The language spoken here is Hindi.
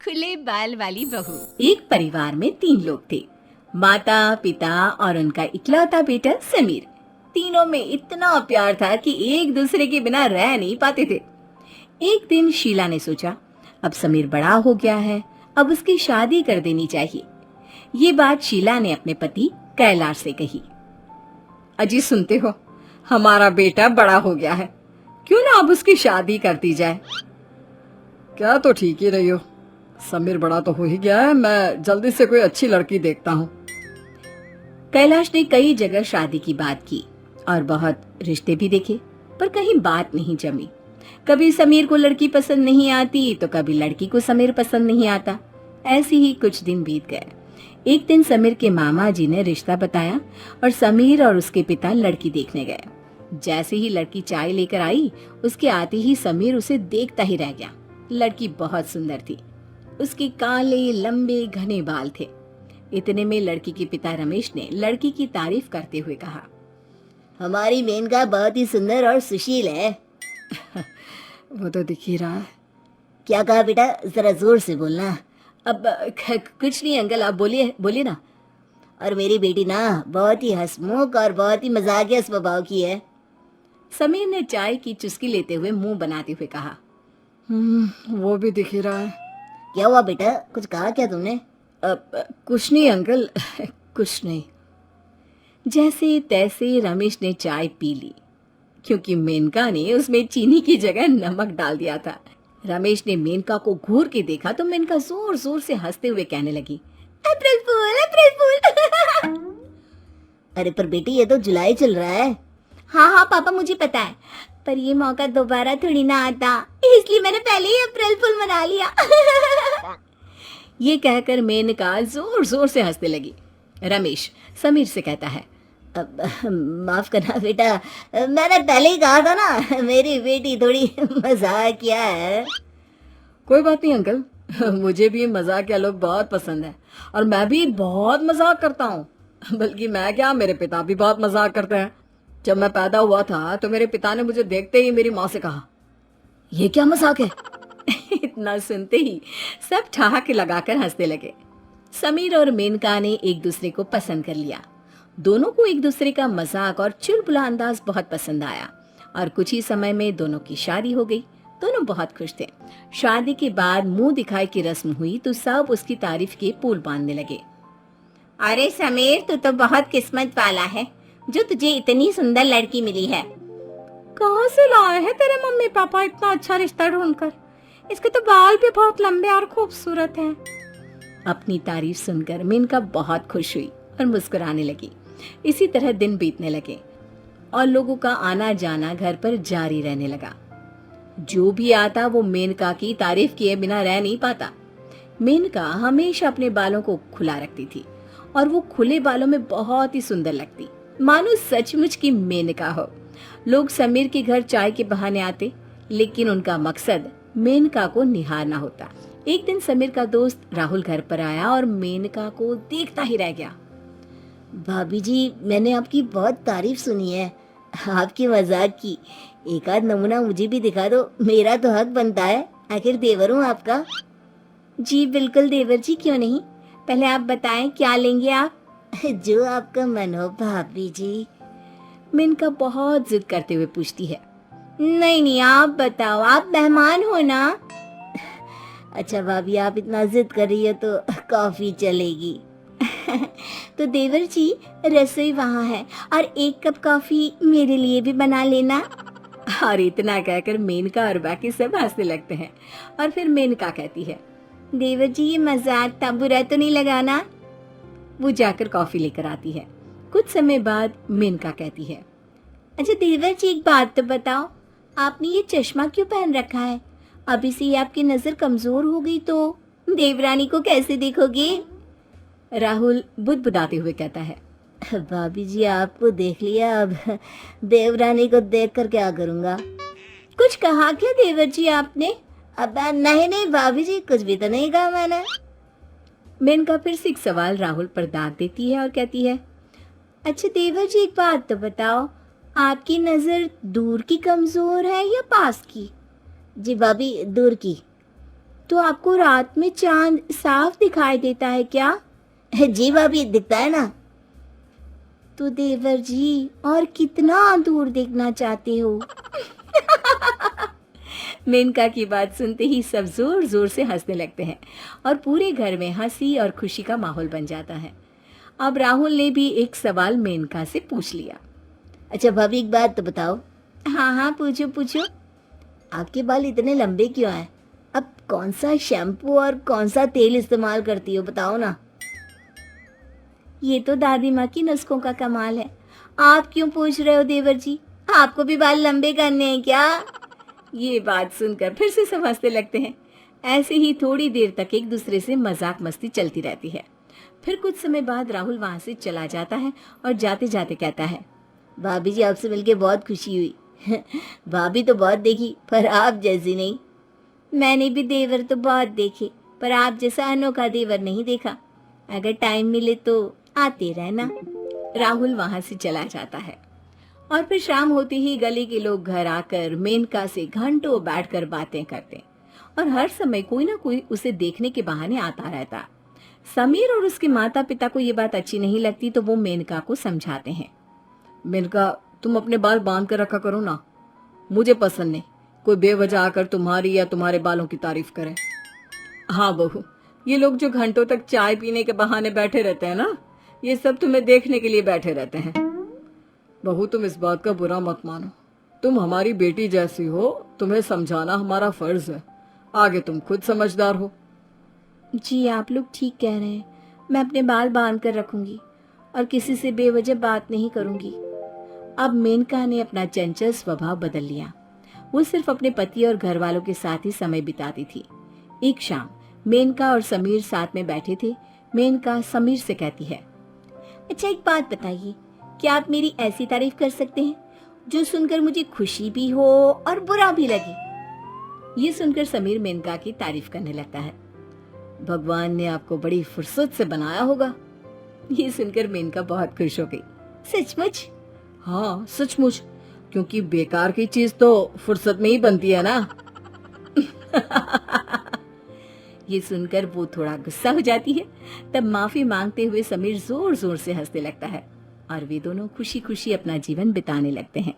खुले बाल वाली बहू। एक परिवार में 3 लोग थे, माता, पिता और उनका इकलौता बेटा समीर। तीनों में इतना प्यार था कि एक दूसरे के बिना रह नहीं पाते थे। एक दिन शीला ने सोचा, अब समीर बड़ा हो गया है, अब उसकी शादी कर देनी चाहिए। ये बात शीला ने अपने पति कैलाश से कही। अजी सुनते हो, हमारा बेटा बड़ा हो गया है, क्यों ना अब उसकी शादी कर दी जाए। क्या तो ठीक ही रही हो, समीर बड़ा तो हो ही गया है, मैं जल्दी से कोई अच्छी लड़की देखता हूँ। कैलाश ने कई जगह शादी की बात की और बहुत रिश्ते भी देखे, पर कहीं बात नहीं जमी। कभी समीर को लड़की पसंद नहीं आती तो कभी लड़की को समीर पसंद नहीं आता। ऐसे ही कुछ दिन बीत गए। एक दिन समीर के मामा जी ने रिश्ता बताया और समीर और उसके पिता लड़की देखने गए। जैसे ही लड़की चाय लेकर आई, उसके आते ही समीर उसे देखता ही रह गया। लड़की बहुत सुंदर थी, उसके काले लंबे घने बाल थे। इतने में लड़की के पिता रमेश ने लड़की की तारीफ करते हुए कहा, हमारी मेनका बहुत ही सुंदर और सुशील है। वो तो दिख ही रहा है। क्या कहा बेटा, जरा जोर से बोलना। अब कुछ नहीं अंकल, आप बोलिए बोलिए ना। और मेरी बेटी ना बहुत ही हंसमुख और बहुत ही मजाकिया स्वभाव की है। समीर ने चाय की चुस्की लेते हुए मुंह बनाते हुए कहा। वो भी दिख ही रहा है। क्या हुआ बेटा, कुछ कहा क्या तुमने? कुछ नहीं अंकल, कुछ नहीं। जैसे तैसे रमेश ने चाय पी ली, क्योंकि मेनका ने उसमें चीनी की जगह नमक डाल दिया था। रमेश ने मेनका को घूर के देखा तो मेनका जोर जोर से हंसते हुए कहने लगी, अप्रैल फूल, अप्रैल फूल। अरे पर बेटी, ये तो जुलाई चल रहा है। हाँ हाँ पापा, मुझे पता है, पर ये मौका दोबारा थोड़ी ना आता, इसलिए मैंने पहले ही अप्रैल फूल मना लिया। ये कहकर मेनका जोर जोर से हंसने लगी। रमेश समीर से कहता है, माफ करना बेटा, मैंने पहले ही कहा था ना, मेरी बेटी थोड़ी मजाकिया है। कोई बात नहीं अंकल, मुझे भी मजाकिया लोग बहुत पसंद है और मैं भी बहुत मजाक करता हूँ। बल्कि मैं क्या, मेरे पिता भी बहुत मजाक करते हैं। जब मैं पैदा हुआ था तो मेरे पिता ने मुझे देखते ही मेरी माँ से कहा, ये क्या मजाक है। इतना सुनते ही सब ठहाके लगाकर हंसने लगे। समीर और मेनका ने एक दूसरे को पसंद कर लिया। दोनों को एक दूसरे का मजाक और चुलबुला अंदाज बहुत पसंद आया और कुछ ही समय में दोनों की शादी हो गई। दोनों बहुत खुश थे। शादी के बाद मुंह दिखाई की रस्म हुई तो सब उसकी तारीफ के पुल बांधने लगे। अरे समीर, तू तो बहुत किस्मत वाला है जो तुझे इतनी सुंदर लड़की मिली है। कहाँ से लाए हैं तेरे मम्मी पापा इतना अच्छा रिश्ता ढूंढकर? इसके तो बाल भी बहुत लंबे और खूबसूरत हैं। अपनी तारीफ सुनकर मेनका बहुत खुश हुई और मुस्कुराने लगी। इसी तरह दिन बीतने लगे और लोगों का आना जाना घर पर जारी रहने लगा। जो भी आता वो मेनका की तारीफ किए बिना रह नहीं पाता। मेनका हमेशा अपने बालों को खुला रखती थी और वो खुले बालों में बहुत ही सुंदर लगती, मानो सचमुच की मेनका हो। लोग समीर के घर चाय के बहाने आते, लेकिन उनका मकसद मेनका को निहारना होता। एक दिन समीर का दोस्त राहुल घर पर आया और मेनका को देखता ही रह गया। भाभी जी, मैंने आपकी बहुत तारीफ सुनी है, आपकी मजाक की। एक आध नमूना मुझे भी दिखा दो, मेरा तो हक बनता है, आखिर देवर हूँ आपका। जी बिल्कुल देवर जी, क्यों नहीं। पहले आप बताएं क्या लेंगे आप? जो आपका मन हो भाभी जी। मेनका बहुत जिद करते हुए पूछती है। नहीं नहीं, आप बताओ, आप मेहमान हो ना। अच्छा भाभी, आप इतना जिद कर रही है तो कॉफी चलेगी। तो देवर जी, रसोई वहाँ है और एक कप कॉफी मेरे लिए भी बना लेना। और इतना कहकर मेनका और बाकी सब हंसने लगते हैं और फिर मेनका कहती है, देवर जी ये मजाक था, बुरा तो नहीं लगाना। वो जाकर कॉफी लेकर आती है। कुछ समय बाद मेनका कहती है, अच्छा देवर जी, एक बात तो बताओ, आपने ये चश्मा क्यों पहन रखा है? अभी से ही आपकी नजर कमजोर हो गई तो देवरानी को कैसे देखोगे? राहुल बुदबुदाते हुए कहता है, भाभी जी आपको देख लिया, अब देवरानी को देख कर क्या करूँगा। कुछ कहा क्या देवर जी आपने? अब नहीं नहीं भाभी जी, कुछ भी तो नहीं कहा मैंने। मेनका फिर से एक सवाल राहुल पर दाग देती है और कहती है, अच्छा देवर जी, एक बात तो बताओ, आपकी नजर दूर की कमजोर है या पास की? जी भाभी, दूर की। तो आपको रात में चांद साफ दिखाई देता है क्या? जी भाभी, दिखता है ना। तो देवर जी और कितना दूर देखना चाहते हो? मेनका की बात सुनते ही सब जोर जोर से हंसने लगते हैं और पूरे घर में हंसी और खुशी का माहौल बन जाता है। अब राहुल ने भी एक सवाल मेनका से पूछ लिया। अच्छा भाभी, एक बात तो बताओ, हाँ हाँ, पूछो पूछो। आपके बाल इतने लंबे क्यों हैं? अब कौन सा शैम्पू और कौन सा तेल इस्तेमाल करती हो, बताओ ना। ये तो दादी माँ की नुस्खों का कमाल है। आप क्यों पूछ रहे हो देवर जी? आपको भी बाल लंबे करने हैं क्या? ये बात सुनकर फिर से सब हंसने लगते हैं। ऐसे ही थोड़ी देर तक एक दूसरे से मजाक मस्ती चलती रहती है। फिर कुछ समय बाद राहुल वहां से चला जाता है और जाते जाते कहता है, भाभी जी, आपसे मिलके बहुत खुशी हुई। भाभी तो बहुत देखी, पर आप जैसी नहीं। मैंने भी देवर तो बहुत देखे, पर आप जैसा अनोखा देवर नहीं देखा। अगर टाइम मिले तो आते रहना। राहुल वहां से चला जाता है और फिर शाम होते ही गली के लोग घर आकर मेनका से घंटों बैठकर बातें करते और हर समय कोई ना कोई उसे देखने के बहाने आता रहता। समीर और उसके माता पिता को ये बात अच्छी नहीं लगती तो वो मेनका को समझाते हैं। मेनका, तुम अपने बाल बांध कर रखा करो ना, मुझे पसंद नहीं कोई बेवजह आकर तुम्हारी या तुम्हारे बालों की तारीफ करे। हाँ बहू, ये लोग जो घंटों तक चाय पीने के बहाने बैठे रहते हैं ना, ये सब तुम्हें देखने के लिए बैठे रहते हैं। बहू, तुम इस बात का बुरा मत मानो, तुम हमारी बेटी जैसी हो, तुम्हें समझाना हमारा फर्ज है। आगे तुम खुद समझदार हो। जी आप लोग ठीक कह रहे हैं। मैं अपने बाल बांध कर रखूंगी और किसी से बेवजह बात नहीं करूंगी। अब मेनका ने अपना चंचल स्वभाव बदल लिया। वो सिर्फ अपने पति और घर वालों के साथ ही समय बिताती थी। एक शाम मेनका और समीर साथ में बैठे थे। मेनका समीर से कहती है, अच्छा एक बात बताइए, क्या आप मेरी ऐसी तारीफ कर सकते हैं जो सुनकर मुझे खुशी भी हो और बुरा भी लगे? ये सुनकर समीर मेनका की तारीफ करने लगता है। भगवान ने आपको बड़ी फुर्सत से बनाया होगा। ये सुनकर मेनका बहुत खुश हो गई। सचमुच? हाँ सचमुच, क्योंकि बेकार की चीज तो फुर्सत में ही बनती है ना। ये सुनकर वो थोड़ा गुस्सा हो जाती है। तब माफी मांगते हुए समीर जोर जोर से हंसने लगता है और वे दोनों खुशी खुशी अपना जीवन बिताने लगते हैं।